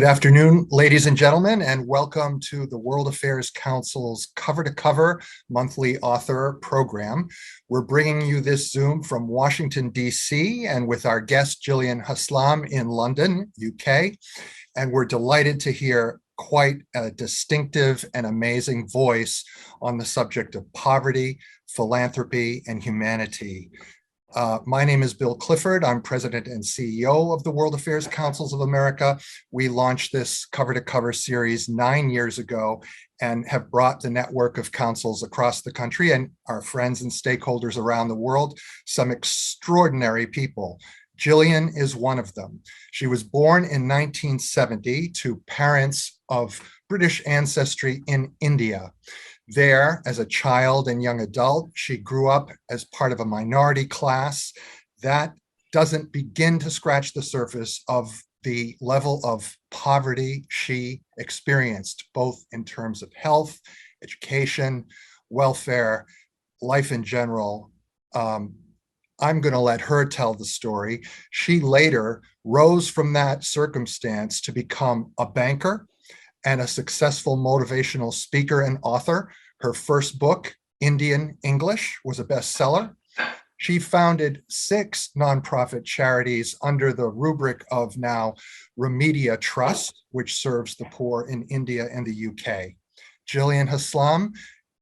Good afternoon, ladies and gentlemen, and welcome to the World Affairs Council's Cover to Cover monthly author program. We're bringing you this Zoom from Washington, D.C., and with our guest, Jillian Haslam in London, UK. And we're delighted to hear quite a distinctive and amazing voice on the subject of poverty, philanthropy, and humanity. My name is Bill Clifford. I'm president and CEO of the World Affairs Councils of America. We launched this Cover to Cover series 9 years ago and have brought the network of councils across the country and our friends and stakeholders around the world some extraordinary people. Jillian is one of them. She was born in 1970 to parents of British ancestry in India. There, as a child and young adult, she grew up as part of a minority class that doesn't begin to scratch the surface of the level of poverty she experienced, both in terms of health, education, welfare, life in general. I'm going to let her tell the story. She later rose from that circumstance to become a banker and a successful motivational speaker and author. Her first book, Indian English, was a bestseller. She founded 6 nonprofit charities under the rubric of now Remedia Trust, which serves the poor in India and the UK. Jillian Haslam,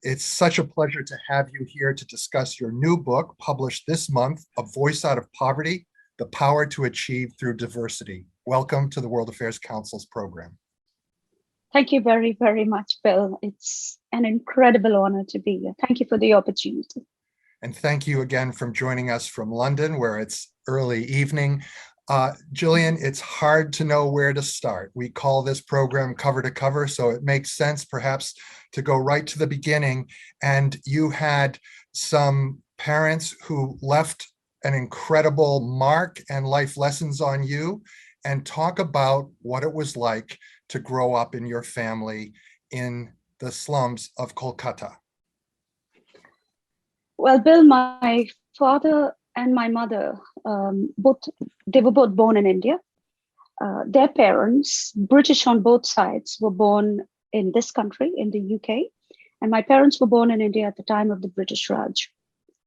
it's such a pleasure to have you here to discuss your new book, published this month, A Voice Out of Poverty, The Power to Achieve Through Diversity. Welcome to the World Affairs Council's program. Thank you very, very much, Bill. It's an incredible honor to be here. Thank you for the opportunity. And thank you again for joining us from London, where it's early evening. Jillian, it's hard to know where to start. We call this program Cover to Cover, so it makes sense perhaps to go right to the beginning. And you had some parents who left an incredible mark and life lessons on you, and talk about what it was like to grow up in your family in the slums of Kolkata. Well, Bill, my father and my mother, they were both born in India. Their parents, British on both sides, were born in this country, in the UK. And my parents were born in India at the time of the British Raj.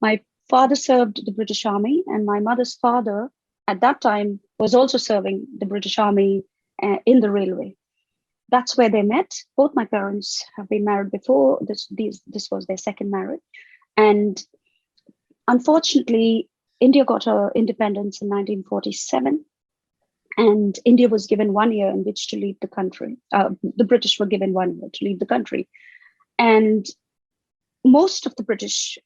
My father served the British Army, and my mother's father at that time was also serving the British Army in the railway. That's where they met. Both my parents have been married before. This was their second marriage. And unfortunately, India got her independence in 1947. And India was given 1 year in which to leave the country. The British were given 1 year to leave the country. And most of the British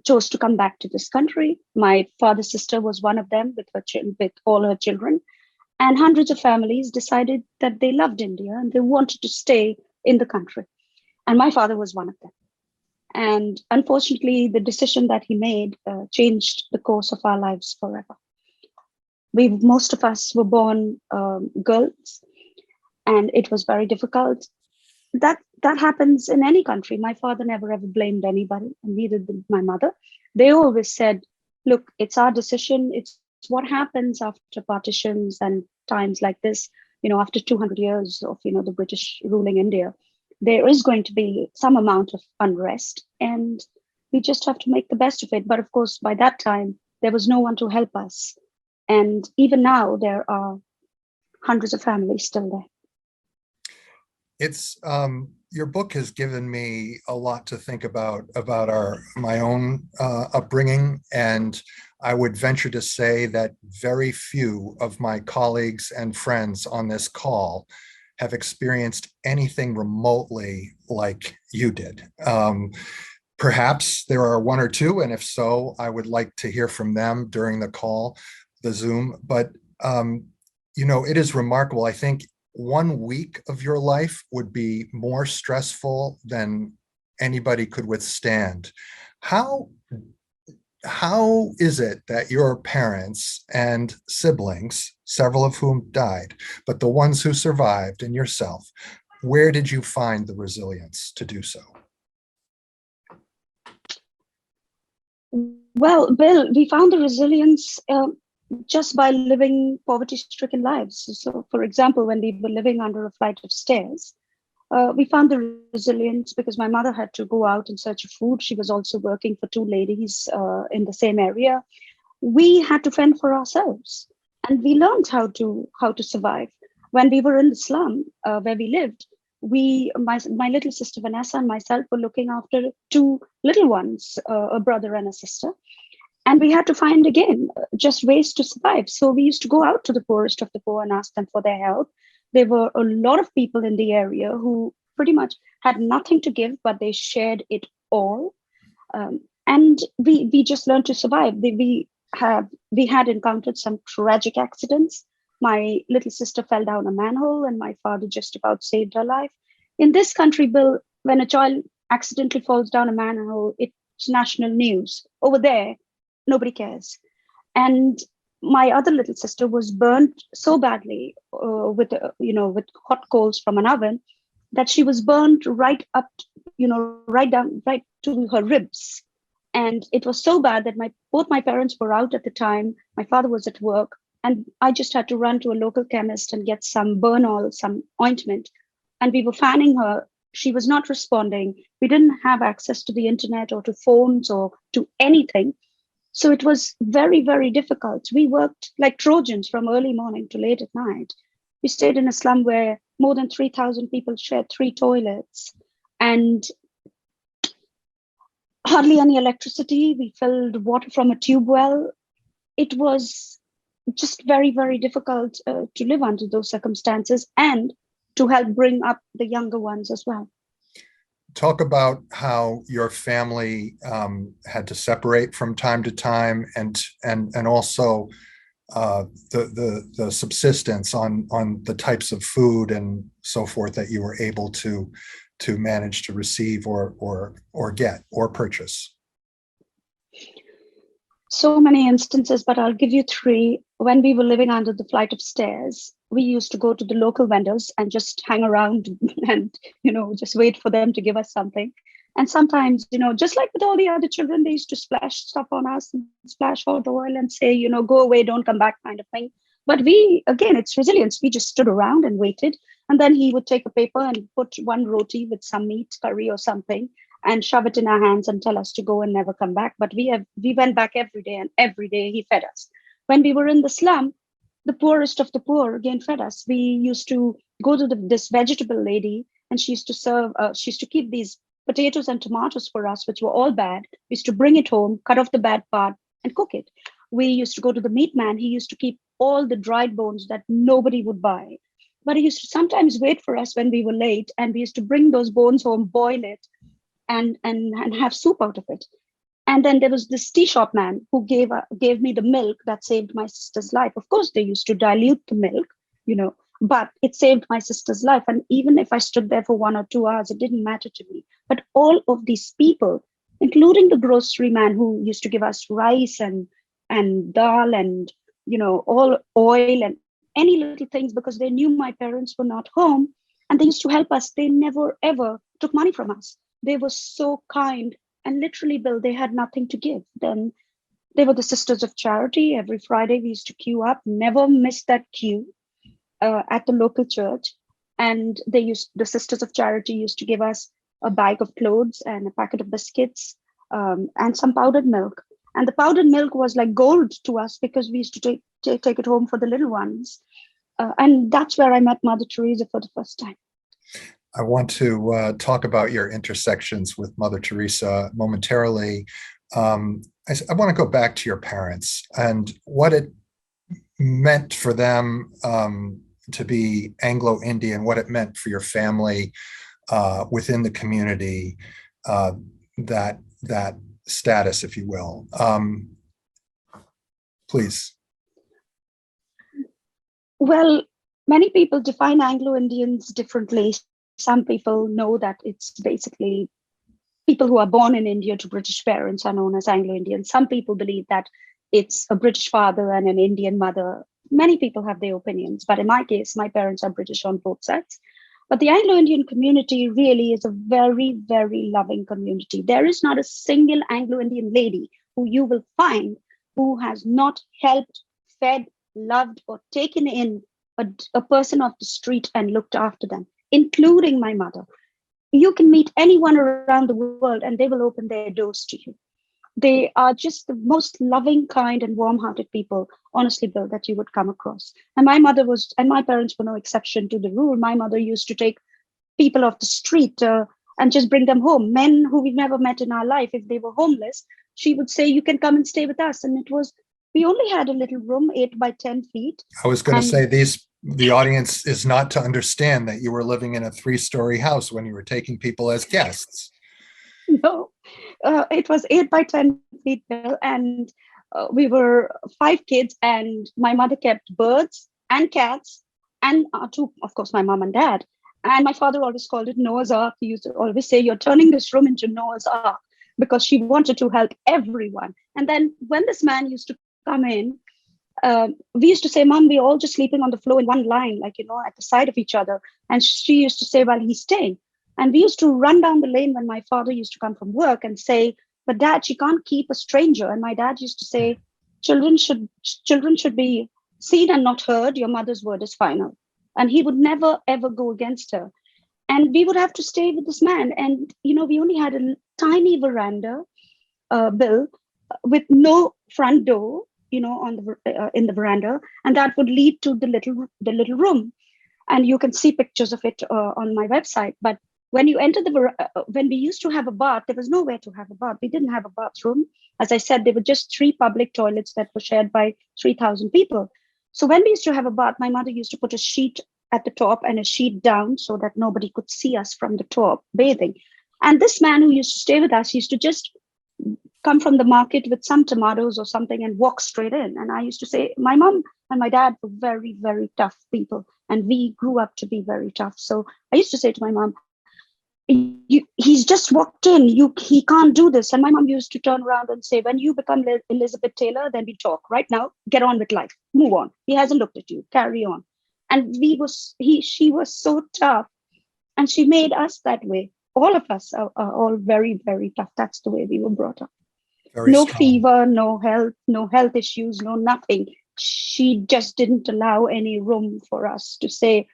chose to come back to this country. My father's sister was one of them with all her children. And hundreds of families decided that they loved India and they wanted to stay in the country. And my father was one of them. And unfortunately, the decision that he made changed the course of our lives forever. Most of us were born girls, and it was very difficult. That happens in any country. My father never ever blamed anybody, and neither did my mother. They always said, look, it's our decision. It's what happens after partitions and times like this, after 200 years of, the British ruling India, there is going to be some amount of unrest, and we just have to make the best of it. But of course, by that time, there was no one to help us. And even now, there are hundreds of families still there. It's your book has given me a lot to think about my own upbringing, and I would venture to say that very few of my colleagues and friends on this call have experienced anything remotely like you did. Perhaps there are 1 or 2, and if so, I would like to hear from them during the call, the Zoom. But it is remarkable. I think 1 week of your life would be more stressful than anybody could withstand. How is it that your parents and siblings, several of whom died, but the ones who survived and yourself, where did you find the resilience to do so? Well, Bill, we found the resilience just by living poverty-stricken lives. So, for example, when we were living under a flight of stairs, we found the resilience because my mother had to go out in search of food. She was also working for two ladies in the same area. We had to fend for ourselves, and we learned how to survive. When we were in the slum where we lived, my little sister Vanessa and myself were looking after two little ones, a brother and a sister. And we had to find again just ways to survive. So we used to go out to the poorest of the poor and ask them for their help. There were a lot of people in the area who pretty much had nothing to give, but they shared it all. And we just learned to survive. We had encountered some tragic accidents. My little sister fell down a manhole, and my father just about saved her life. In this country, Bill, when a child accidentally falls down a manhole, it's national news. Over there, nobody cares. And my other little sister was burnt so badly with hot coals from an oven that she was burnt right up, right down, right to her ribs. And it was so bad that both my parents were out at the time. My father was at work, and I just had to run to a local chemist and get some burn oil, some ointment. And we were fanning her. She was not responding. We didn't have access to the internet or to phones or to anything. So it was very, very difficult. We worked like Trojans from early morning to late at night. We stayed in a slum where more than 3,000 people shared 3 toilets and hardly any electricity. We filled water from a tube well. It was just very, very difficult to live under those circumstances and to help bring up the younger ones as well. Talk about how your family had to separate from time to time, and also the subsistence on the types of food and so forth that you were able to manage to receive or get or purchase. So many instances, but I'll give you 3. When we were living under the flight of stairs, we used to go to the local vendors and just hang around and, just wait for them to give us something. And sometimes, just like with all the other children, they used to splash stuff on us and splash hot oil and say, go away, don't come back kind of thing. But again, it's resilience. We just stood around and waited. And then he would take a paper and put one roti with some meat, curry or something, and shove it in our hands and tell us to go and never come back. But we went back every day, and every day he fed us. When we were in the slum, the poorest of the poor again fed us. We used to go to this vegetable lady, and she used to keep these potatoes and tomatoes for us, which were all bad. We used to bring it home, cut off the bad part, and cook it. We used to go to the meat man. He used to keep all the dried bones that nobody would buy. But he used to sometimes wait for us when we were late, and we used to bring those bones home, boil it, and have soup out of it. And then there was this tea shop man who gave me the milk that saved my sister's life. Of course, they used to dilute the milk, but it saved my sister's life. And even if I stood there for 1 or 2 hours, it didn't matter to me. But all of these people, including the grocery man who used to give us rice and dal and, all oil and any little things, because they knew my parents were not home, and they used to help us. They never, ever took money from us. They were so kind. And literally, Bill, they had nothing to give. Then they were the Sisters of Charity. Every Friday, we used to queue up, never miss that queue at the local church. And the Sisters of Charity used to give us a bag of clothes and a packet of biscuits and some powdered milk. And the powdered milk was like gold to us because we used to take it home for the little ones. And that's where I met Mother Teresa for the first time. I want to talk about your intersections with Mother Teresa momentarily. I want to go back to your parents and what it meant for them to be Anglo-Indian, what it meant for your family within the community, that status, if you will. Please. Well, many people define Anglo-Indians differently. Some people know that it's basically people who are born in India to British parents are known as Anglo-Indians. Some people believe that it's a British father and an Indian mother. Many people have their opinions, but in my case, my parents are British on both sides. But the Anglo-Indian community really is a very, very loving community. There is not a single Anglo-Indian lady who you will find who has not helped, fed, loved, or taken in a person off the street and looked after them, including my mother. You can meet anyone around the world and they will open their doors to you. They are just the most loving, kind, and warm-hearted people, honestly, Bill, that you would come across. And my parents were no exception to the rule. My mother used to take people off the street and just bring them home. Men who we've never met in our life, if they were homeless, she would say, "You can come and stay with us." And we only had a little room, 8 by 10 feet. I was going to say the audience is not to understand that you were living in a 3-story house when you were taking people as guests. No, it was 8 by 10 feet, Bill, and we were 5 kids, and my mother kept birds and cats, and two, of course, my mom and dad. And my father always called it Noah's Ark. He used to always say, "You're turning this room into Noah's Ark," because she wanted to help everyone. And then when this man used to come in, we used to say, "Mom, we're all just sleeping on the floor in one line, like, at the side of each other." And she used to say, "Well, he's staying." And we used to run down the lane when my father used to come from work and say, "But Dad, she can't keep a stranger." And my dad used to say, children should be seen and not heard. Your mother's word is final." And he would never, ever go against her. And we would have to stay with this man. And, we only had a tiny veranda, Bill, with no front door, in the veranda. And that would lead to the little room. And you can see pictures of it on my website. But when you enter when we used to have a bath, there was nowhere to have a bath. We didn't have a bathroom. As I said, there were just 3 public toilets that were shared by 3,000 people. So when we used to have a bath, my mother used to put a sheet at the top and a sheet down so that nobody could see us from the top bathing. And this man who used to stay with us used to just come from the market with some tomatoes or something and walk straight in. And I used to say, my mom and my dad were very, very tough people. And we grew up to be very tough. So I used to say to my mom, "He's just walked in. He can't do this." And my mom used to turn around and say, "When you become Elizabeth Taylor, then we talk. Right now, get on with life. Move on. He hasn't looked at you. Carry on." And she was so tough, and she made us that way. All of us are all very, very tough. That's the way we were brought up. Very no strong. fever, no health issues, no nothing. She just didn't allow any room for us to say,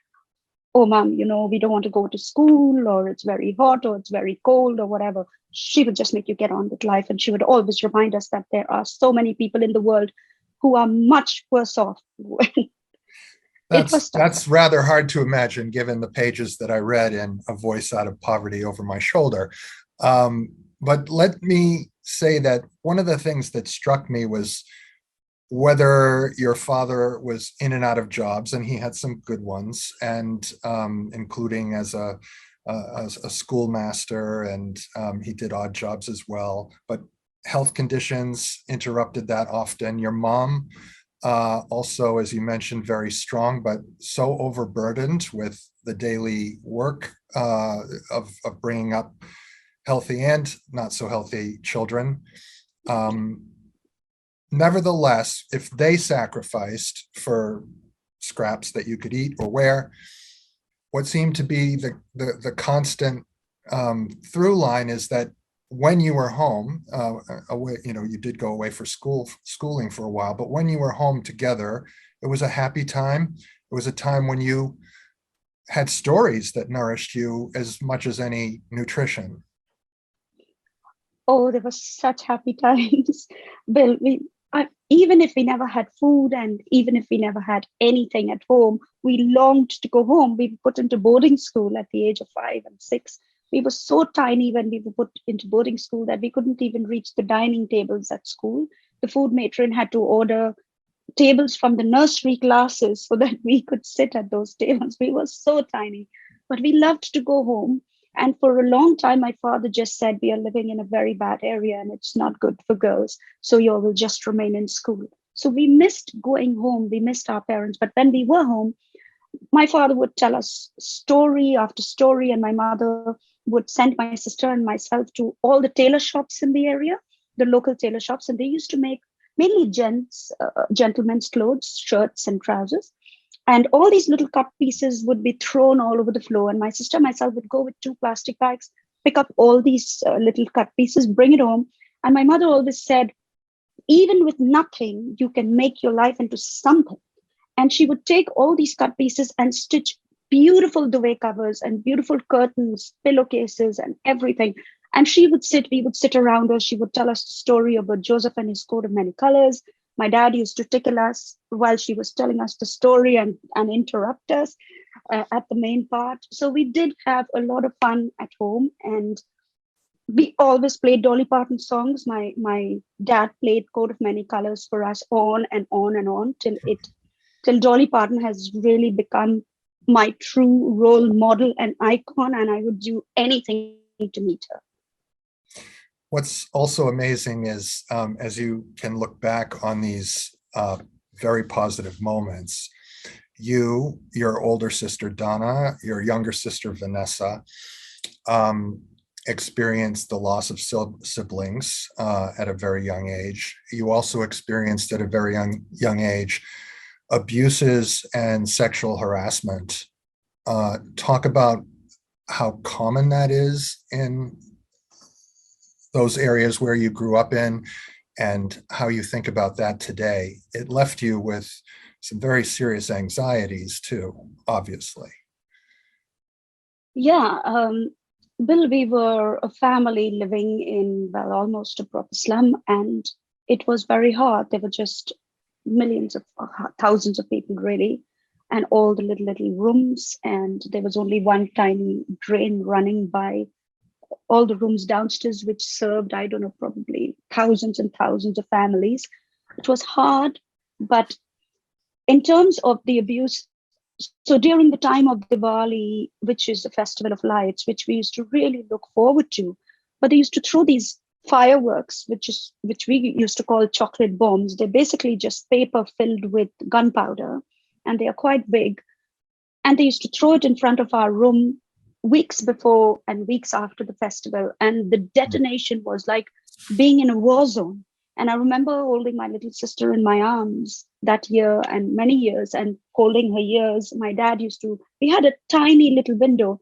"Oh, Mom, we don't want to go to school, or it's very hot, or it's very cold, or whatever." She would just make you get on with life. And she would always remind us that there are so many people in the world who are much worse off. That's rather hard to imagine, given the pages that I read in A Voice Out of Poverty over my shoulder. But let me say that one of the things that struck me was whether your father was in and out of jobs, and he had some good ones, and including as a schoolmaster, and he did odd jobs as well. But health conditions interrupted that often. Your mom, also, as you mentioned, very strong, but so overburdened with the daily work of bringing up healthy and not so healthy children. Nevertheless, if they sacrificed for scraps that you could eat or wear, what seemed to be the constant through line is that when you were home, away, you did go away for schooling for a while, but when you were home together, it was a happy time. It was a time when you had stories that nourished you as much as any nutrition. Oh, there were such happy times, Bill. Even if we never had food, and even if we never had anything at home, we longed to go home. We were put into boarding school at the age of 5 and 6. We were so tiny when we were put into boarding school that we couldn't even reach the dining tables at school. The food matron had to order tables from the nursery classes so that we could sit at those tables. We were so tiny, but we loved to go home. And for a long time, my father just said, "We are living in a very bad area and it's not good for girls. So you will just remain in school." So we missed going home. We missed our parents. But when we were home, my father would tell us story after story, and my mother would send my sister and myself to all the tailor shops in the area, the local tailor shops. And they used to make mainly gentlemen's clothes, shirts and trousers. And all these little cut pieces would be thrown all over the floor. And my sister and myself would go with 2 plastic bags, pick up all these little cut pieces, bring it home. And my mother always said, even with nothing, you can make your life into something. And she would take all these cut pieces and stitch beautiful duvet covers and beautiful curtains, pillowcases, and everything. And we would sit around her. She would tell us the story about Joseph and his coat of many colors. My dad used to tickle us while she was telling us the story and interrupt us at the main part. So we did have a lot of fun at home, and we always played Dolly Parton songs. My dad played Coat of Many Colors for us on and on and on till Dolly Parton has really become my true role model and icon, and I would do anything to meet her. What's also amazing is, as you can look back on these very positive moments, you, your older sister Donna, your younger sister Vanessa, experienced the loss of siblings at a very young age. You also experienced at a very young age abuses and sexual harassment. Talk about how common that is in those areas where you grew up in, and how you think about that today. It left you with some very serious anxieties too, obviously. Yeah, Bill, we were a family living in, well, almost a proper slum, and it was very hard. There were just millions of thousands of people, really, and all the little rooms, and there was only one tiny drain running by all the rooms downstairs, which served, I don't know, probably thousands and thousands of families. It was hard, but in terms of the abuse, so during the time of Diwali, which is the festival of lights, which we used to really look forward to, but they used to throw these fireworks, which we used to call chocolate bombs. They're basically just paper filled with gunpowder, and they are quite big. And they used to throw it in front of our room weeks before and weeks after the festival. And the detonation was like being in a war zone. And I remember holding my little sister in my arms that year and many years, and holding her ears. My dad we had a tiny little window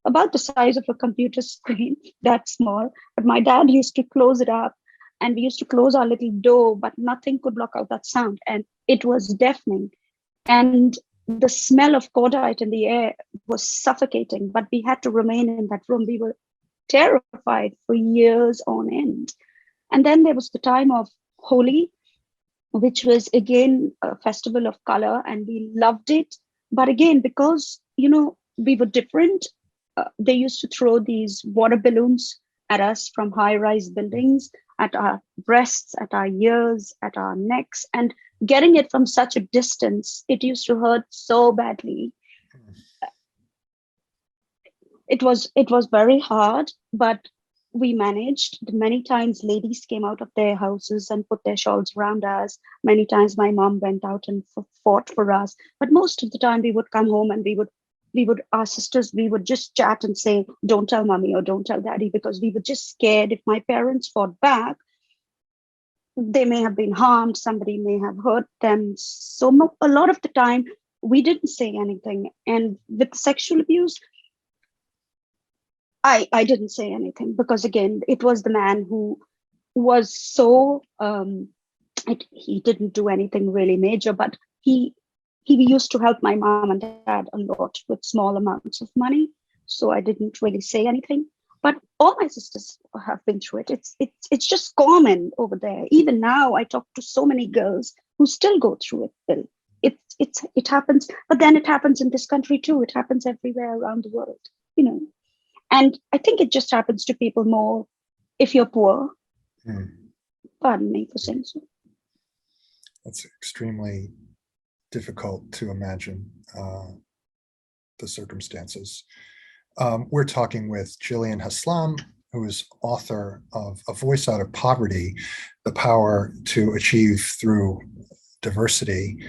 about the size of a computer screen, that small. But my dad used to close it up, and we used to close our little door, but nothing could block out that sound. And it was deafening. And the smell of cordite in the air was suffocating, but we had to remain in that room. We were terrified for years on end. And then there was the time of Holi, which was again a festival of color, and we loved it. But again, because, we were different, they used to throw these water balloons at us from high-rise buildings, at our breasts, at our ears, at our necks, and getting it from such a distance, it used to hurt so badly. It was very hard, but we managed. Many times ladies came out of their houses and put their shawls around us. Many times my mom went out and fought for us. But most of the time we would come home, and our sisters, we would just chat and say, don't tell mommy or don't tell daddy, because we were just scared if my parents fought back, they may have been harmed, somebody may have hurt them. So a lot of the time we didn't say anything. And with sexual abuse, I didn't say anything, because again, it was the man who was so he didn't do anything really major, but he used to help my mom and dad a lot with small amounts of money. So I didn't really say anything. But all my sisters have been through it. It's just common over there. Even now, I talk to so many girls who still go through it, Bill. It happens, but then it happens in this country too. It happens everywhere around the world, And I think it just happens to people more if you're poor. Pardon me for saying so. That's extremely difficult to imagine the circumstances. We're talking with Jillian Haslam, who is author of A Voice Out of Poverty, The Power to Achieve Through Diversity.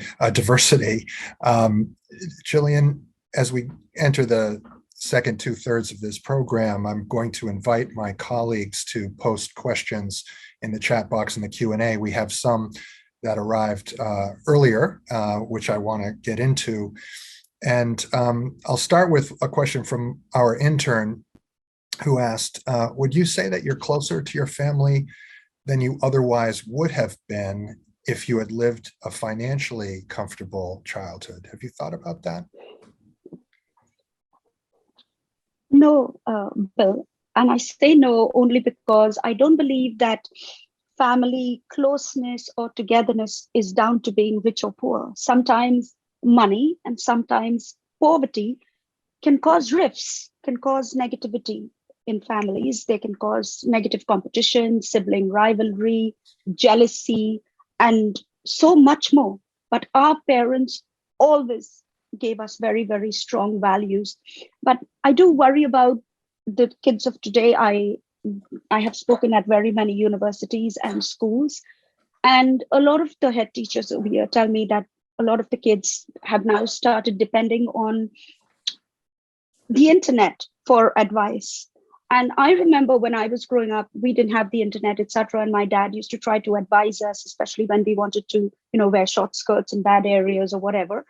Jillian, as we enter the second 2/3 of this program, I'm going to invite my colleagues to post questions in the chat box in the Q&A. We have some that arrived earlier, which I want to get into. And I'll start with a question from our intern, who asked, would you say that you're closer to your family than you otherwise would have been if you had lived a financially comfortable childhood. Have you thought about that? No, Bill. And I say no only because I don't believe that family closeness or togetherness is down to being rich or poor. Sometimes money and sometimes poverty can cause rifts, can cause negativity in families. They can cause negative competition, sibling rivalry, jealousy, and so much more. But our parents always gave us very, very strong values. But I do worry about the kids of today. I have spoken at very many universities and schools, and a lot of the head teachers over here tell me that a lot of the kids have now started depending on the internet for advice. And I remember when I was growing up, we didn't have the internet, etc. And my dad used to try to advise us, especially when we wanted to, wear short skirts in bad areas or whatever.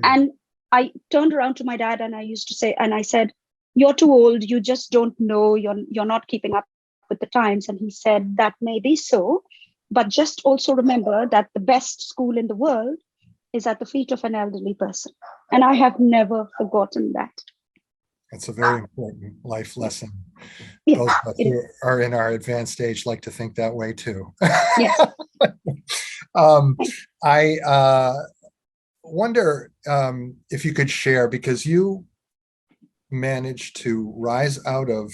And I turned around to my dad and I used to say, and I said, "You're too old. You just don't know. You're not keeping up with the times." And he said, "That may be so, but just also remember that the best school in the world is at the feet of an elderly person." And I have never forgotten that. It's a very important life lesson. Yeah, Those of us who are in our advanced age like to think that way too. yes. I wonder if you could share, because you managed to rise out of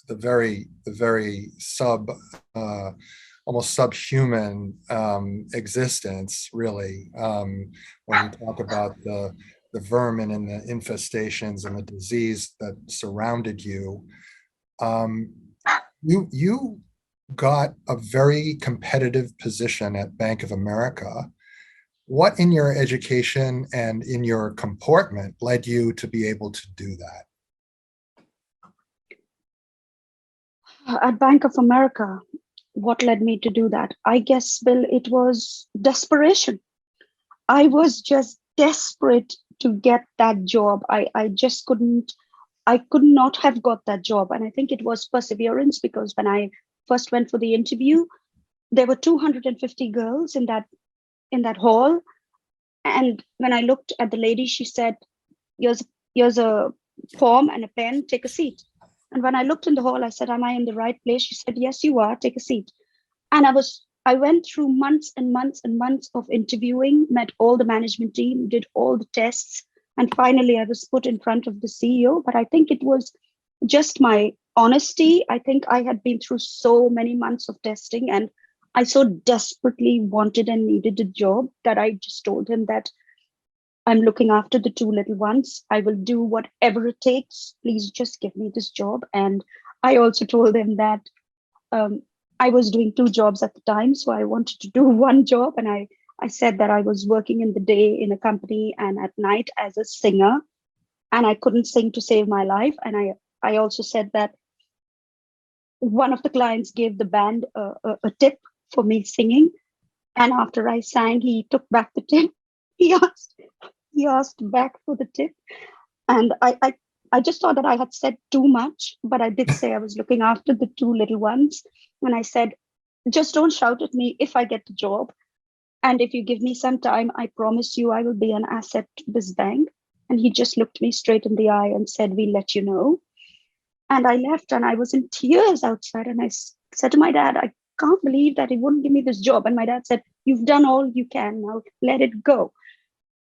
the very almost subhuman existence, really, when you talk about the vermin and the infestations and the disease that surrounded you. You got a very competitive position at Bank of America. What in your education and in your comportment led you to be able to do that? At Bank of America, what led me to do that? I guess, Bill, it was desperation. I was just desperate to get that job. I just I could not have got that job. And I think it was perseverance, because when I first went for the interview, there were 250 girls in that hall. And when I looked at the lady, she said, here's a form and a pen, take a seat. And when I looked in the hall, I said, "Am I in the right place?" She said, "Yes, you are, take a seat." And I went through months and months and months of interviewing, met all the management team, did all the tests. And finally, I was put in front of the CEO. But I think it was just my honesty. I think I had been through so many months of testing, and I so desperately wanted and needed a job that I just told him that I'm looking after the two little ones. I will do whatever it takes. Please just give me this job. And I also told him that I was doing two jobs at the time. So I wanted to do one job. And I said that I was working in the day in a company and at night as a singer. And I couldn't sing to save my life. And I also said that one of the clients gave the band a tip for me singing. And after I sang, he took back the tip. He asked back for the tip. And I just thought that I had said too much, but I did say I was looking after the two little ones. And I said, "Just don't shout at me if I get the job. And if you give me some time, I promise you I will be an asset to this bank." And he just looked me straight in the eye and said, "We'll let you know." And I left and I was in tears outside. And I said to my dad, "I can't believe that he wouldn't give me this job." And my dad said, "You've done all you can, now let it go."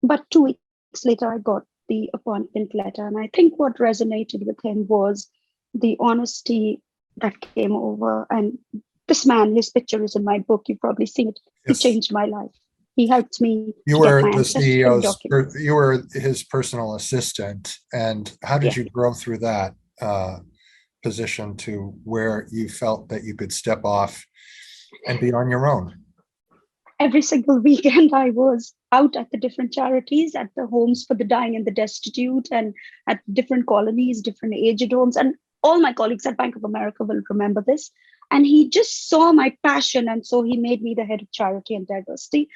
But 2 weeks later, I got the appointment letter. And I think what resonated with him was the honesty that came over. And this man, his picture is in my book. You've probably seen it. Yes. He changed my life. He helped me You to were get my the ancestral CEO's, documents. you were his personal assistant. And how did you grow through that position to where you felt that you could step off and be on your own? Every single weekend, I was out at the different charities, at the homes for the dying and the destitute, and at different colonies, different aged homes. And all my colleagues at Bank of America will remember this. And he just saw my passion. And so he made me the head of charity and diversity.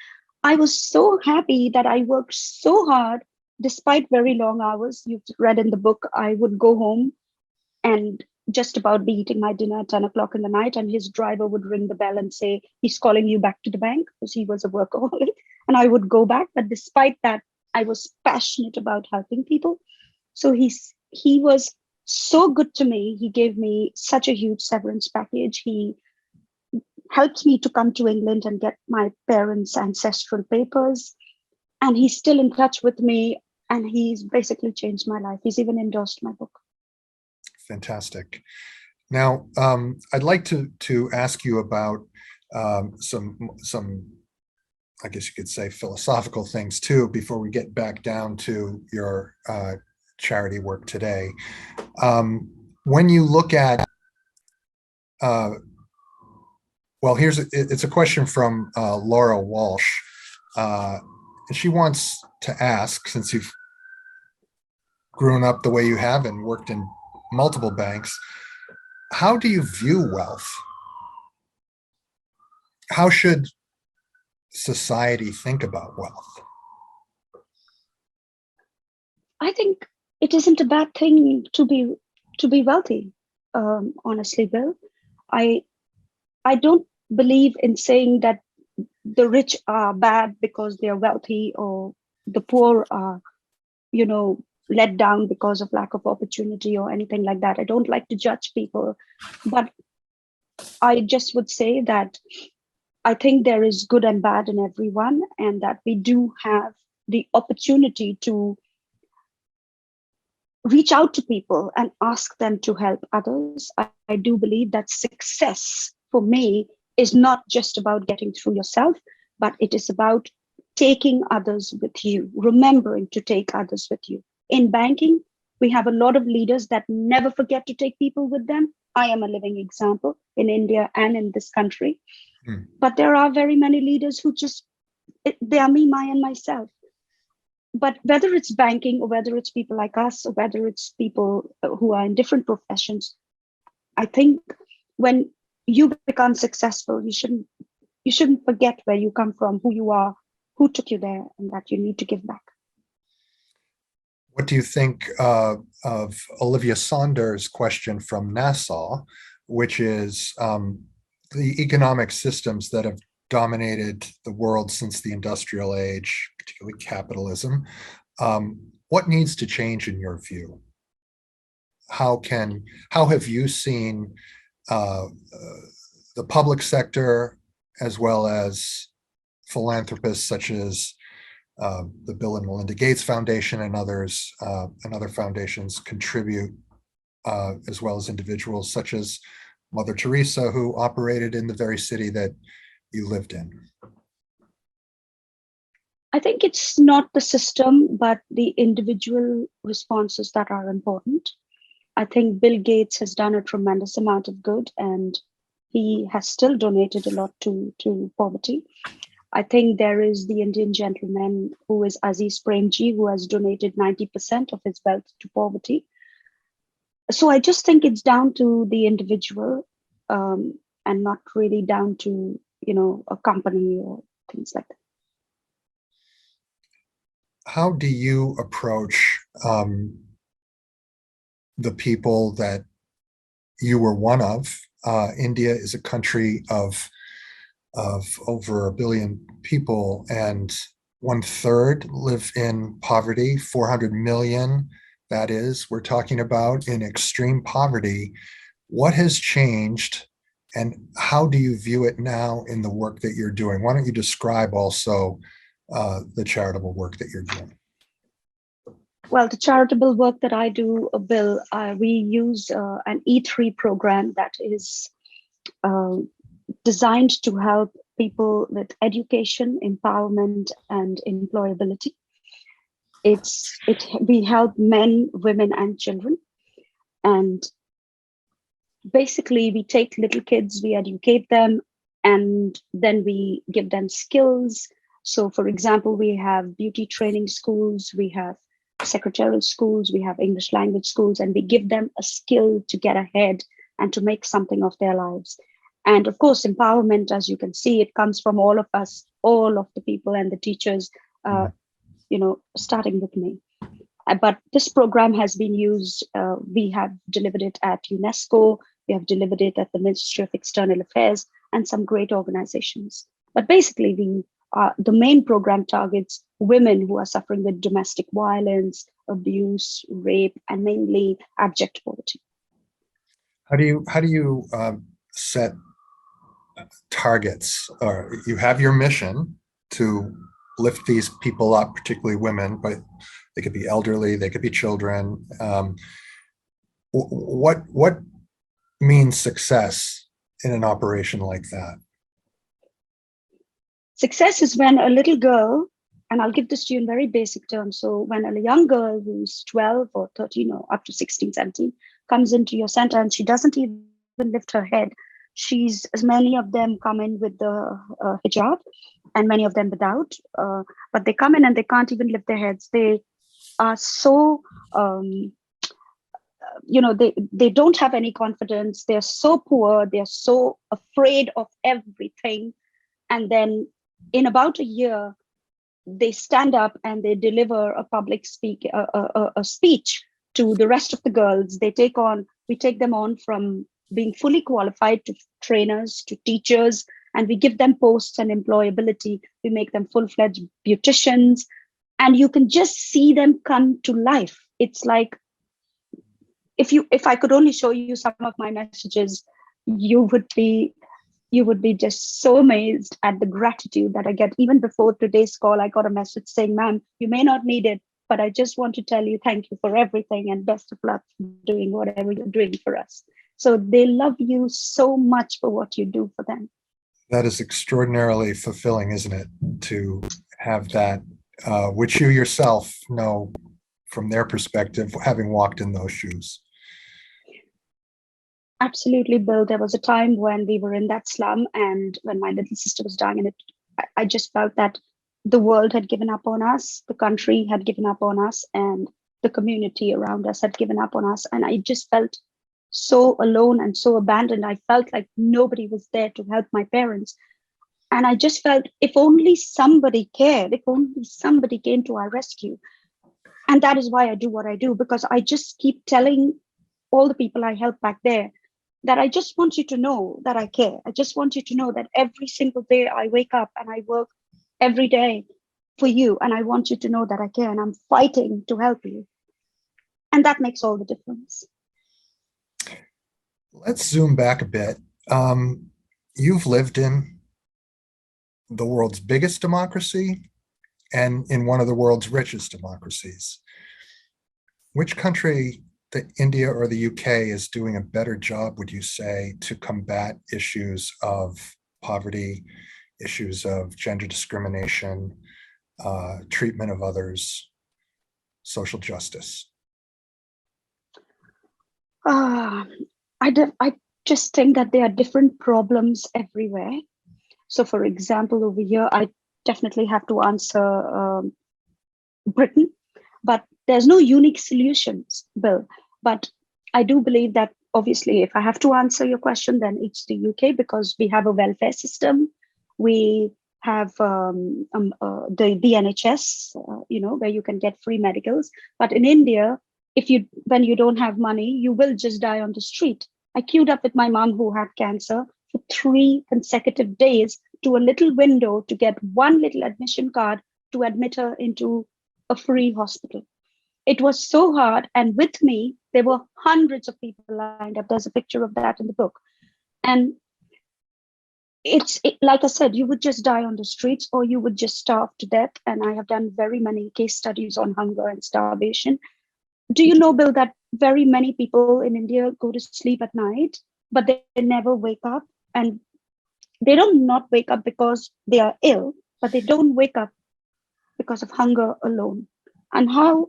I was so happy that I worked so hard despite very long hours. You've read in the book, I would go home and just about be eating my dinner at 10 o'clock in the night, and his driver would ring the bell and say, he's calling you back to the bank, because he was a workaholic. And I would go back. But despite that, I was passionate about helping people. So he was so good to me. He gave me such a huge severance package. He helped me to come to England and get my parents' ancestral papers. And he's still in touch with me, and he's basically changed my life. He's even endorsed my book. Fantastic. Now, I'd like to ask you about some, I guess you could say, philosophical things too, before we get back down to your charity work today. When you look at, well, it's a question from Laura Walsh. And she wants to ask, since you've grown up the way you have and worked in multiple banks, how do you view wealth? How should society think about wealth? I think it isn't a bad thing to be wealthy. Honestly, Bill, I don't believe in saying that the rich are bad because they're wealthy, or the poor are, let down because of lack of opportunity or anything like that. I don't like to judge people, but I just would say that I think there is good and bad in everyone, and that we do have the opportunity to reach out to people and ask them to help others. I do believe that success for me is not just about getting through yourself, but it is about taking others with you, remembering to take others with you. In banking, we have a lot of leaders that never forget to take people with them. I am a living example in India and in this country. But there are very many leaders who they are me, and myself. But whether it's banking, or whether it's people like us, or whether it's people who are in different professions, I think when you become successful, you shouldn't forget where you come from, who you are, who took you there, and that you need to give back. What do you think of Olivia Saunders' question from Nassau, which is the economic systems that have dominated the world since the industrial age, particularly capitalism? What needs to change in your view? How have you seen the public sector, as well as philanthropists such as the Bill and Melinda Gates Foundation and others, and other foundations contribute, as well as individuals such as Mother Teresa, who operated in the very city that you lived in? I think it's not the system, but the individual responses that are important. I think Bill Gates has done a tremendous amount of good, and he has still donated a lot to poverty. I think there is the Indian gentleman who is Aziz Premji, who has donated 90% of his wealth to poverty. So I just think it's down to the individual, and not really down to, a company or things like that. How do you approach the people that you were one of? India is a country of over 1 billion people, and 1/3 live in poverty. 400 million, that is, we're talking about, in extreme poverty. What has changed, and how do you view it now in the work that you're doing? Why don't you describe also the charitable work that you're doing? Well, the charitable work that I do, Bill, we use an E3 program that is designed to help people with education, empowerment, and employability. We help men, women, and children. And basically, we take little kids, we educate them, and then we give them skills. So, for example, we have beauty training schools, we have secretarial schools, we have English language schools, and we give them a skill to get ahead and to make something of their lives. And of course, empowerment, as you can see, it comes from all of us, all of the people and the teachers, starting with me. But this program has been used. We have delivered it at UNESCO. We have delivered it at the Ministry of External Affairs and some great organizations. But basically, the main program targets women who are suffering with domestic violence, abuse, rape, and mainly abject poverty. How do you set targets? Or you have your mission to lift these people up, particularly women, but they could be elderly, they could be children. What means success in an operation like that? Success is when a little girl, and I'll give this to you in very basic terms. So when a young girl who's 12 or 13 or up to 16, 17 comes into your center and she doesn't even lift her head, as many of them come in with the hijab and many of them without, but they come in and they can't even lift their heads. They are so, they don't have any confidence. They're so poor. They're so afraid of everything. And then in about a year, they stand up and they deliver a public speech to the rest of the girls. We take them on from being fully qualified to trainers, to teachers, and we give them posts and employability. We make them full-fledged beauticians, and you can just see them come to life. It's like, if I could only show you some of my messages, you would be just so amazed at the gratitude that I get. Even before today's call, I got a message saying, "Ma'am, you may not need it, but I just want to tell you thank you for everything and best of luck doing whatever you're doing for us." So they love you so much for what you do for them. That is extraordinarily fulfilling, isn't it? To have that, which you yourself know from their perspective, having walked in those shoes. Absolutely, Bill. There was a time when we were in that slum and when my little sister was dying, and I just felt that the world had given up on us, the country had given up on us, and the community around us had given up on us. And I just felt so alone and so abandoned. I felt like nobody was there to help my parents. And I just felt, if only somebody cared, if only somebody came to our rescue. And that is why I do what I do, because I just keep telling all the people I help back there that I just want you to know that I care. I just want you to know that every single day I wake up and I work every day for you. And I want you to know that I care and I'm fighting to help you. And that makes all the difference. Let's zoom back a bit. You've lived in the world's biggest democracy and in one of the world's richest democracies. Which country, India or the UK, is doing a better job, would you say, to combat issues of poverty, issues of gender discrimination, treatment of others, social justice? I just think that there are different problems everywhere. So, for example, over here, I definitely have to answer Britain, but there's no unique solutions, Bill. But I do believe that, obviously, if I have to answer your question, then it's the UK, because we have a welfare system. We have the NHS, where you can get free medicals. But in India, when you don't have money, you will just die on the street. I queued up with my mom who had cancer for 3 consecutive days to a little window to get one little admission card to admit her into a free hospital. It was so hard. And with me, there were hundreds of people lined up. There's a picture of that in the book. And like I said, you would just die on the streets or you would just starve to death. And I have done very many case studies on hunger and starvation. Do you know, Bill, that very many people in India go to sleep at night, but they never wake up? And they don't not wake up because they are ill, but they don't wake up because of hunger alone. And how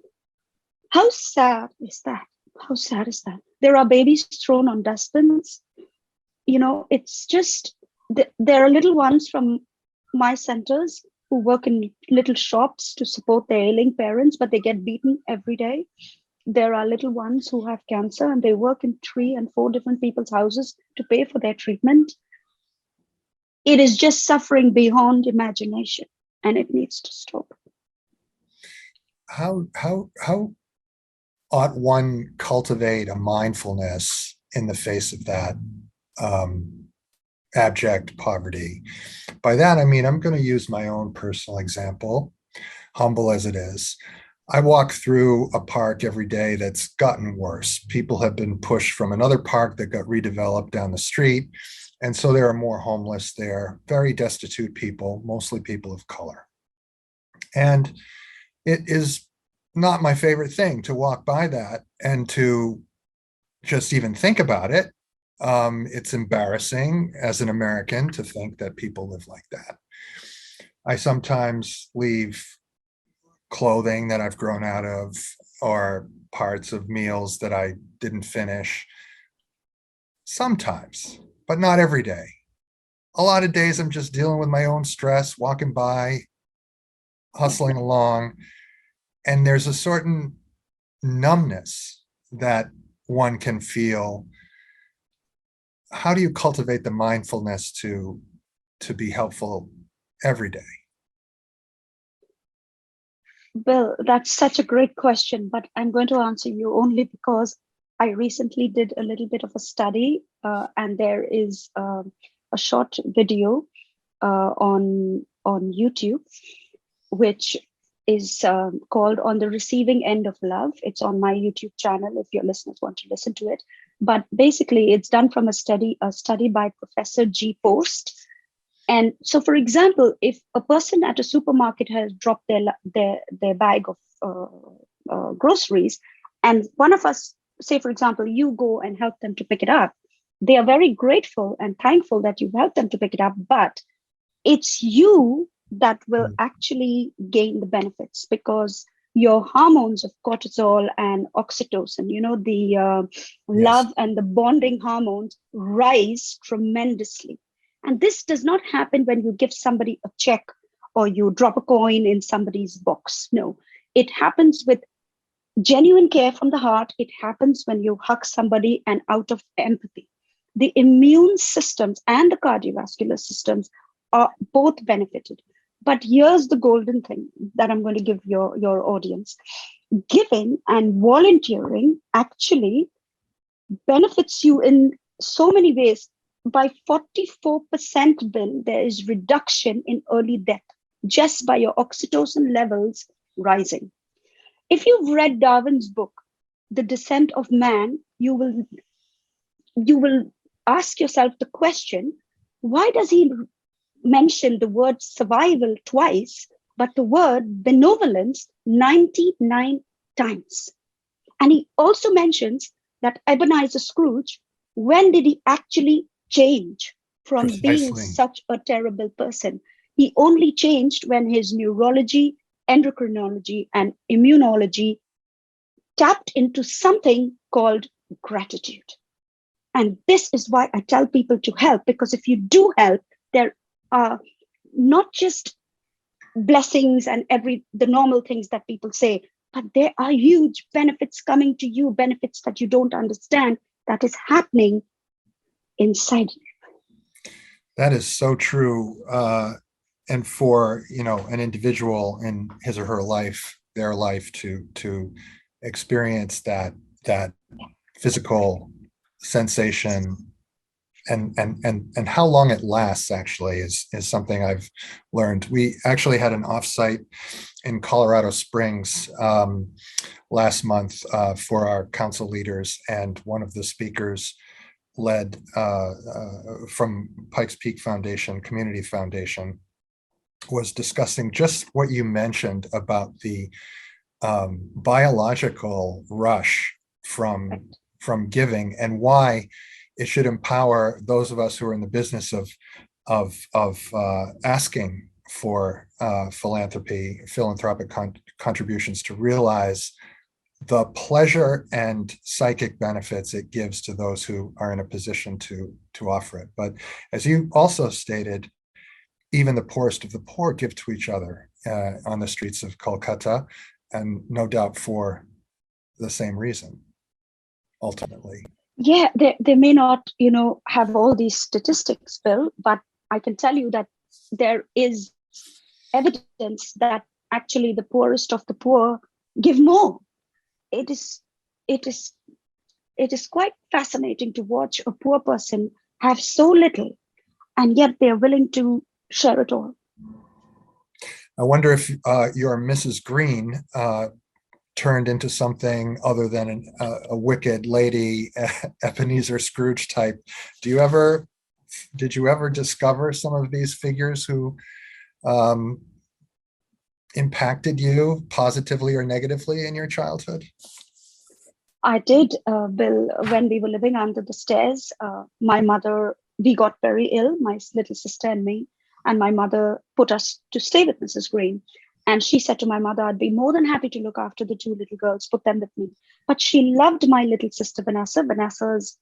sad is that? How sad is that? There are babies thrown on dustbins. It's just, there are little ones from my centers who work in little shops to support their ailing parents, but they get beaten every day. There are little ones who have cancer and they work in 3 and 4 different people's houses to pay for their treatment. It is just suffering beyond imagination, and it needs to stop. How ought one cultivate a mindfulness in the face of that abject poverty? By that, I mean, I'm going to use my own personal example, humble as it is. I walk through a park every day that's gotten worse. People have been pushed from another park that got redeveloped down the street. And so there are more homeless there, very destitute people, mostly people of color. And it is not my favorite thing to walk by that and to just even think about it. It's embarrassing as an American to think that people live like that. I sometimes leave clothing that I've grown out of or parts of meals that I didn't finish. Sometimes, but not every day. A lot of days I'm just dealing with my own stress, walking by, hustling along, and there's a certain numbness that one can feel. How do you cultivate the mindfulness to be helpful every day? Well, that's such a great question, but I'm going to answer you only because I recently did a little bit of a study, and there is a short video on YouTube, which is called "On the Receiving End of Love." It's on my YouTube channel if your listeners want to listen to it. But basically, it's done from a study by Professor G. Post. And so, for example, if a person at a supermarket has dropped their bag of groceries, and one of us, say, for example, you go and help them to pick it up, they are very grateful and thankful that you helped them to pick it up, but it's you that will actually gain the benefits because your hormones of cortisol and oxytocin, the Yes. love and the bonding hormones rise tremendously. And this does not happen when you give somebody a check or you drop a coin in somebody's box. No, it happens with genuine care from the heart. It happens when you hug somebody and out of empathy. The immune systems and the cardiovascular systems are both benefited. But here's the golden thing that I'm going to give your audience. Giving and volunteering actually benefits you in so many ways. By 44%, Bill, there is reduction in early death just by your oxytocin levels rising. If you've read Darwin's book, The Descent of Man, you will ask yourself the question, why does he mention the word survival twice, but the word benevolence 99 times? And he also mentions that Ebenezer Scrooge, when did he actually change from being Precisely. such a terrible person? He only changed when his neurology, endocrinology, and immunology tapped into something called gratitude. And this is why I tell people to help, because if you do help, there are not just blessings and the normal things that people say, but there are huge benefits coming to you, benefits that you don't understand that is happening inside you. That is so true. And for, an individual in his or her life, their life to experience that physical sensation and how long it lasts actually is something I've learned. We actually had an offsite in Colorado Springs last month for our council leaders, and one of the speakers led from Pikes Peak Foundation, Community Foundation, was discussing just what you mentioned about the biological rush from giving and why it should empower those of us who are in the business of asking for philanthropic contributions to realize the pleasure and psychic benefits it gives to those who are in a position to offer it. But as you also stated, even the poorest of the poor give to each other on the streets of Kolkata, and no doubt for the same reason, ultimately. Yeah, they may not, have all these statistics, Bill, but I can tell you that there is evidence that actually the poorest of the poor give more. It is it is quite fascinating to watch a poor person have so little, and yet they're willing to share it all. I wonder if your Mrs. Green turned into something other than a wicked lady, Ebenezer Scrooge type. Did you ever discover some of these figures who impacted you positively or negatively in your childhood? I did, Bill. When we were living under the stairs, my mother, we got very ill, my little sister and me, and my mother put us to stay with Mrs. Green. And she said to my mother, I'd be more than happy to look after the two little girls, put them with me. But she loved my little sister, Vanessa. Vanessa is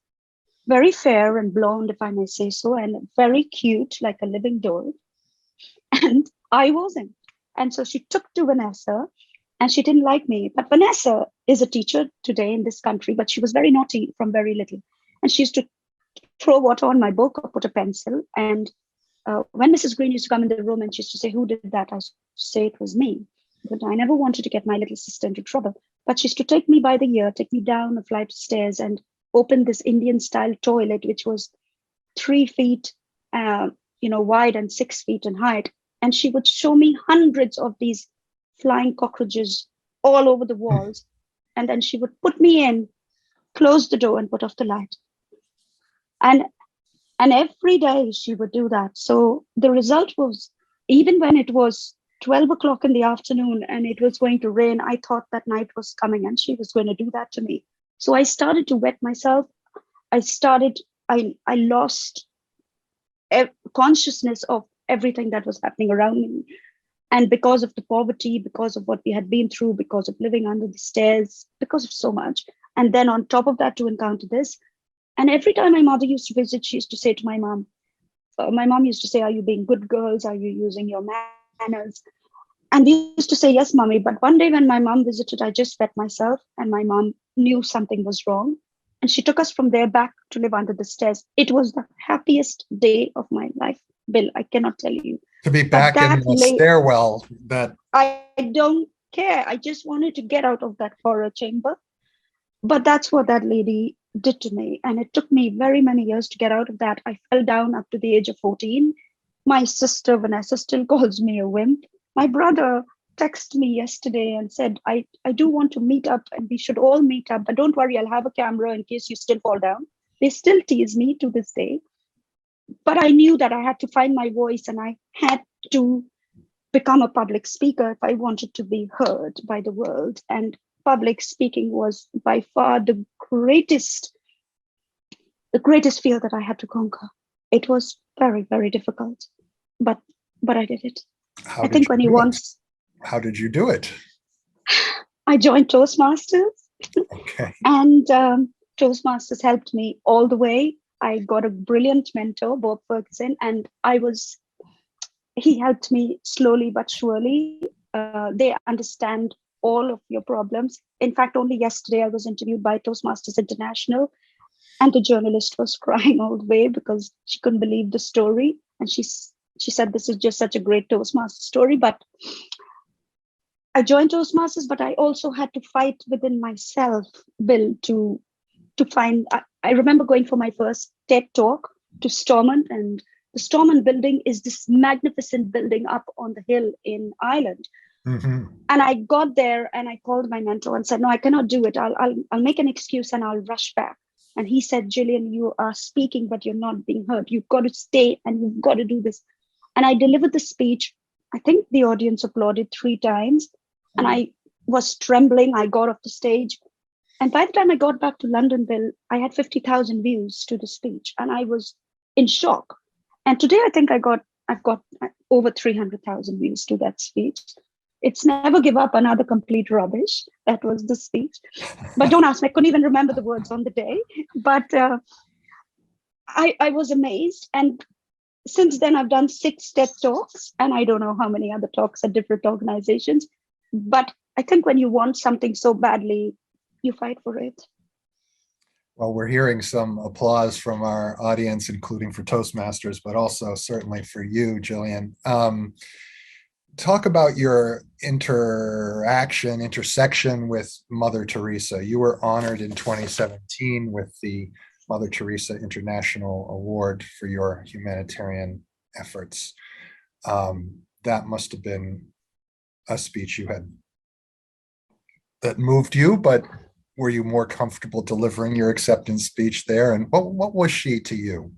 very fair and blonde, if I may say so, and very cute, like a living doll. And I wasn't. And so she took to Vanessa, and she didn't like me. But Vanessa is a teacher today in this country, but she was very naughty from very little. And she used to throw water on my book or put a pencil. And when Mrs. Green used to come in the room and she used to say, who did that? I used to say it was me. But I never wanted to get my little sister into trouble. But she used to take me by the ear, take me down a flight of stairs and open this Indian style toilet, which was 3 feet wide and 6 feet in height. And she would show me hundreds of these flying cockroaches all over the walls. And then she would put me in, close the door and put off the light. And every day she would do that. So the result was, even when it was 12 o'clock in the afternoon and it was going to rain, I thought that night was coming and she was going to do that to me. So I started to wet myself. I lost consciousness of everything that was happening around me. And because of the poverty, because of what we had been through, because of living under the stairs, because of so much. And then on top of that, to encounter this. And every time my mother used to visit, she used to say to my mom used to say, are you being good girls? Are you using your manners? And we used to say, yes, mommy. But one day when my mom visited, I just wet myself and my mom knew something was wrong. And she took us from there back to live under the stairs. It was the happiest day of my life, Bill. I cannot tell you. To be back in the stairwell. I don't care. I just wanted to get out of that horror chamber. But that's what that lady did to me. And it took me very many years to get out of that. I fell down up to the age of 14. My sister, Vanessa, still calls me a wimp. My brother texted me yesterday and said, I do want to meet up and we should all meet up. But don't worry, I'll have a camera in case you still fall down. They still tease me to this day. But I knew that I had to find my voice and I had to become a public speaker if I wanted to be heard by the world. And public speaking was by far the greatest field that I had to conquer. It was very, very difficult, but I did it. How did you do it? I joined Toastmasters. Okay. And Toastmasters helped me all the way. I got a brilliant mentor, Bob Ferguson, and he helped me slowly but surely. They understand all of your problems. In fact, only yesterday I was interviewed by Toastmasters International, and the journalist was crying all the way because she couldn't believe the story. And she said, this is just such a great Toastmaster story. But I joined Toastmasters, but I also had to fight within myself, Bill, to find. I remember going for my first TED talk to Stormont, and the Stormont building is this magnificent building up on the hill in Ireland. Mm-hmm. And I got there and I called my mentor and said, no, I cannot do it. I'll make an excuse and I'll rush back. And he said, Jillian, you are speaking, but you're not being heard. You've got to stay and you've got to do this. And I delivered the speech. I think the audience applauded 3 times. And I was trembling. I got off the stage. And by the time I got back to London, Bill, I had 50,000 views to the speech. And I was in shock. And today I think I've got over 300,000 views to that speech. It's never give up, another complete rubbish. That was the speech. But don't ask me, I couldn't even remember the words on the day. But I was amazed. And since then, I've done 6 TED Talks, and I don't know how many other talks at different organizations. But I think when you want something so badly, you fight for it. Well, we're hearing some applause from our audience, including for Toastmasters, but also certainly for you, Jillian. talk about your intersection with Mother Teresa. You were honored in 2017 with the Mother Teresa International Award for your humanitarian efforts. That must have been a speech you had that moved you, but were you more comfortable delivering your acceptance speech there? And what was she to you?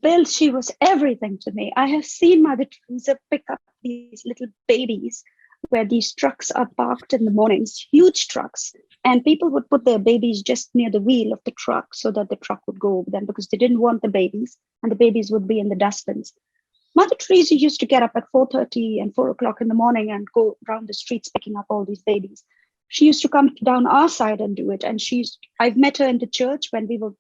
Bill, she was everything to me. I have seen Mother Teresa pick up these little babies where these trucks are parked in the mornings, huge trucks, and people would put their babies just near the wheel of the truck so that the truck would go over them because they didn't want the babies, and the babies would be in the dustbins. Mother Teresa used to get up at 4:30 and 4 o'clock in the morning and go around the streets picking up all these babies. She used to come down our side and do it. And I've met her in the church when we were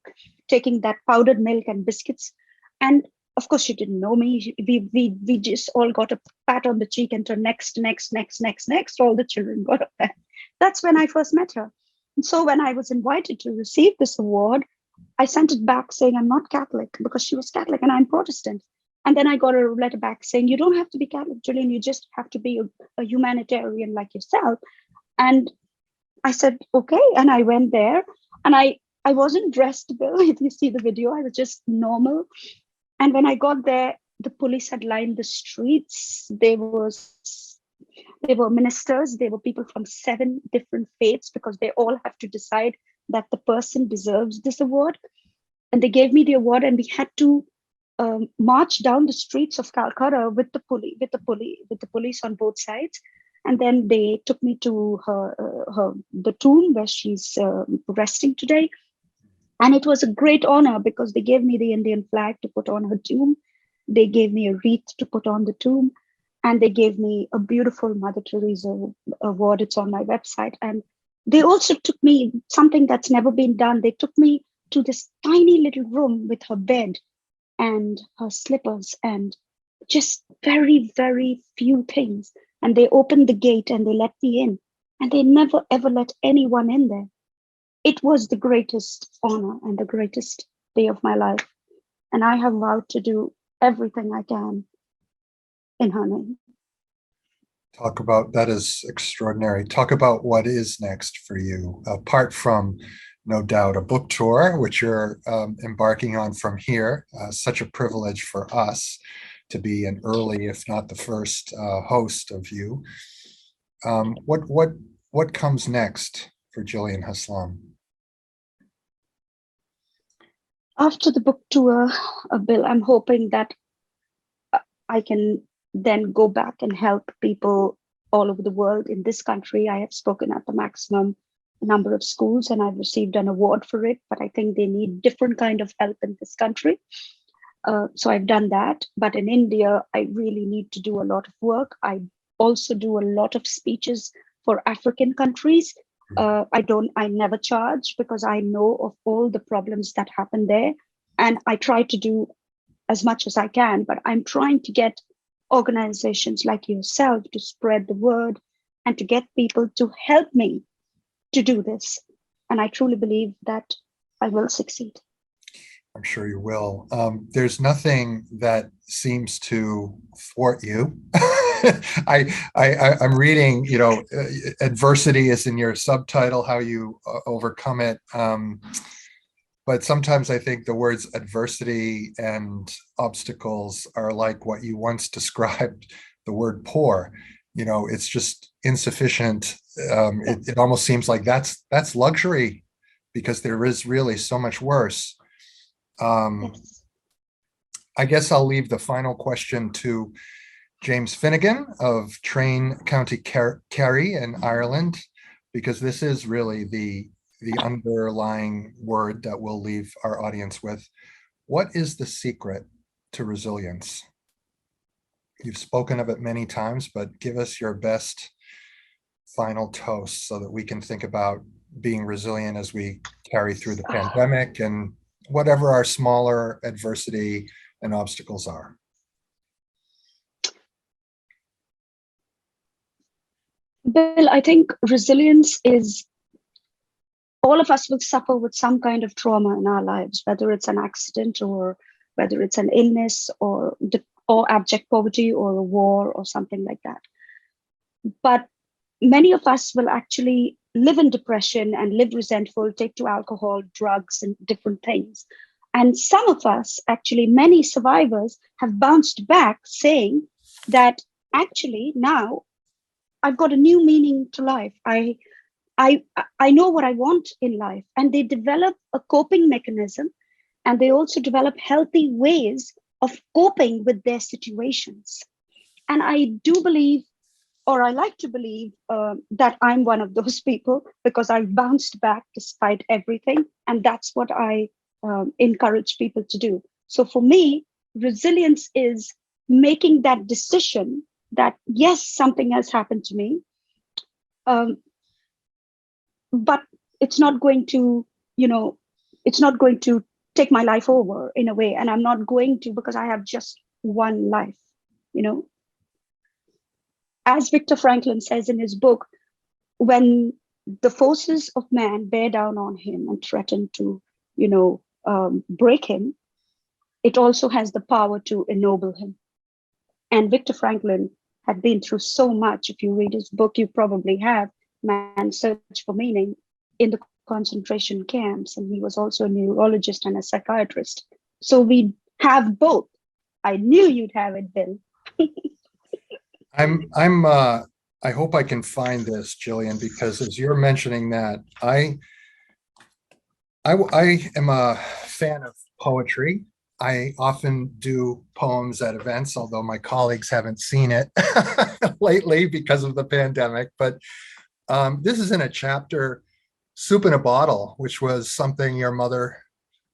taking that powdered milk and biscuits. And of course, she didn't know me. We just all got a pat on the cheek and turned next. All the children got up there. That's when I first met her. And so when I was invited to receive this award, I sent it back saying I'm not Catholic because she was Catholic and I'm Protestant. And then I got a letter back saying, you don't have to be Catholic, Jillian, you just have to be a humanitarian like yourself. And I said, okay. And I went there and I wasn't dressed, Bill. If you see the video, I was just normal. And when I got there, the police had lined the streets. There were ministers. There were people from 7 different faiths because they all have to decide that the person deserves this award. And they gave me the award, and we had to march down the streets of Calcutta with the police on both sides. And then they took me to the tomb where she's resting today. And it was a great honor because they gave me the Indian flag to put on her tomb. They gave me a wreath to put on the tomb. And they gave me a beautiful Mother Teresa award. It's on my website. And they also took me something that's never been done. They took me to this tiny little room with her bed and her slippers and just very, very few things. And they opened the gate and they let me in. And they never, ever let anyone in there. It was the greatest honor and the greatest day of my life. And I have vowed to do everything I can in her name. Talk about that is extraordinary. Talk about what is next for you, apart from no doubt a book tour, which you're embarking on from here. Such a privilege for us to be an early, if not the first, host of you. What comes next for Jillian Haslam? After the book tour, Bill, I'm hoping that I can then go back and help people all over the world. In this country, I have spoken at the maximum number of schools and I've received an award for it, but I think they need different kind of help in this country. So I've done that. But in India, I really need to do a lot of work. I also do a lot of speeches for African countries. I never charge because I know of all the problems that happen there. And I try to do as much as I can, but I'm trying to get organizations like yourself to spread the word and to get people to help me to do this. And I truly believe that I will succeed. I'm sure you will. There's nothing that seems to thwart you. I'm reading, adversity is in your subtitle, how you overcome it. But sometimes I think the words adversity and obstacles are like what you once described the word poor. It's just insufficient. It almost seems like that's luxury because there is really so much worse. Yes. I guess I'll leave the final question to James Finnegan of Train County Kerry in Ireland, because this is really the underlying word that we'll leave our audience with. What is the secret to resilience? You've spoken of it many times, but give us your best final toast so that we can think about being resilient as we carry through the pandemic and whatever our smaller adversity and obstacles are. Bill, I think resilience is all of us will suffer with some kind of trauma in our lives, whether it's an accident or whether it's an illness or or abject poverty or a war or something like that. But many of us will actually live in depression and live resentful, take to alcohol, drugs, and different things. And some of us, actually, many survivors have bounced back saying that actually now I've got a new meaning to life. I know what I want in life. And they develop a coping mechanism, and they also develop healthy ways of coping with their situations. And I do believe, or I like to believe, that I'm one of those people, because I've bounced back despite everything. And that's what I encourage people to do. So for me, resilience is making that decision that, yes, something has happened to me, but it's not going to, it's not going to take my life over in a way. And I'm not going to, because I have just one life, As Viktor Frankl says in his book, when the forces of man bear down on him and threaten to, break him, it also has the power to ennoble him. And Viktor Frankl had been through so much. If you read his book, you probably have, Man's Search for Meaning, in the concentration camps. And he was also a neurologist and a psychiatrist. So we have both. I knew you'd have it, Bill. I hope I can find this, Jillian, because as you're mentioning that, I am a fan of poetry. I often do poems at events, although my colleagues haven't seen it lately because of the pandemic. But this is in a chapter, Soup in a Bottle, which was something your mother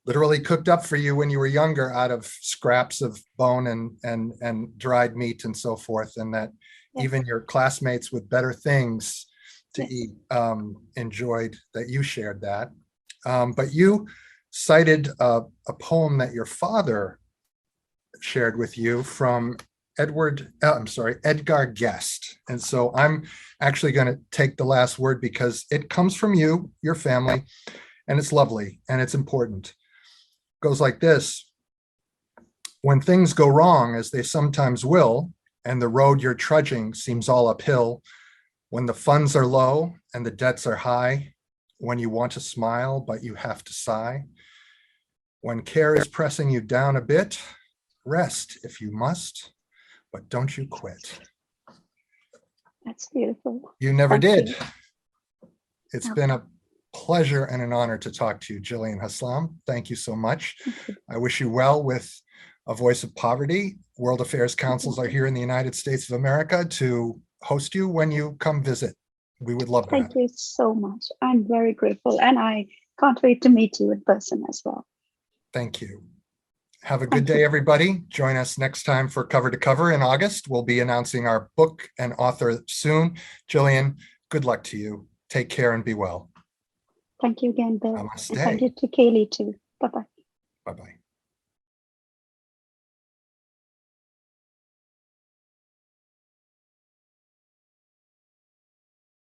literally cooked up for you when you were younger out of scraps of bone and dried meat and so forth. And that even your classmates with better things to eat enjoyed that you shared that. But you cited a poem that your father shared with you from Edgar Guest. And so I'm actually going to take the last word because it comes from you, your family, and it's lovely and it's important. It goes like this: when things go wrong, as they sometimes will, and the road you're trudging seems all uphill, when the funds are low and the debts are high, when you want to smile, but you have to sigh, when care is pressing you down a bit, rest if you must, but don't you quit. That's beautiful. You never Thank did. you. It's been a pleasure and an honor to talk to you, Jillian Haslam. Thank you so much. I wish you well with A Voice of Poverty. World Affairs Councils are here in the United States of America to host you when you come visit. We would love that. Thank you so much. I'm very grateful, and I can't wait to meet you in person as well. Thank you. Have a good day, everybody. Join us next time for Cover to Cover in August. We'll be announcing our book and author soon. Jillian, good luck to you. Take care and be well. Thank you again, Bill. Namaste. And thank you to Kaylee too. Bye-bye. Bye-bye.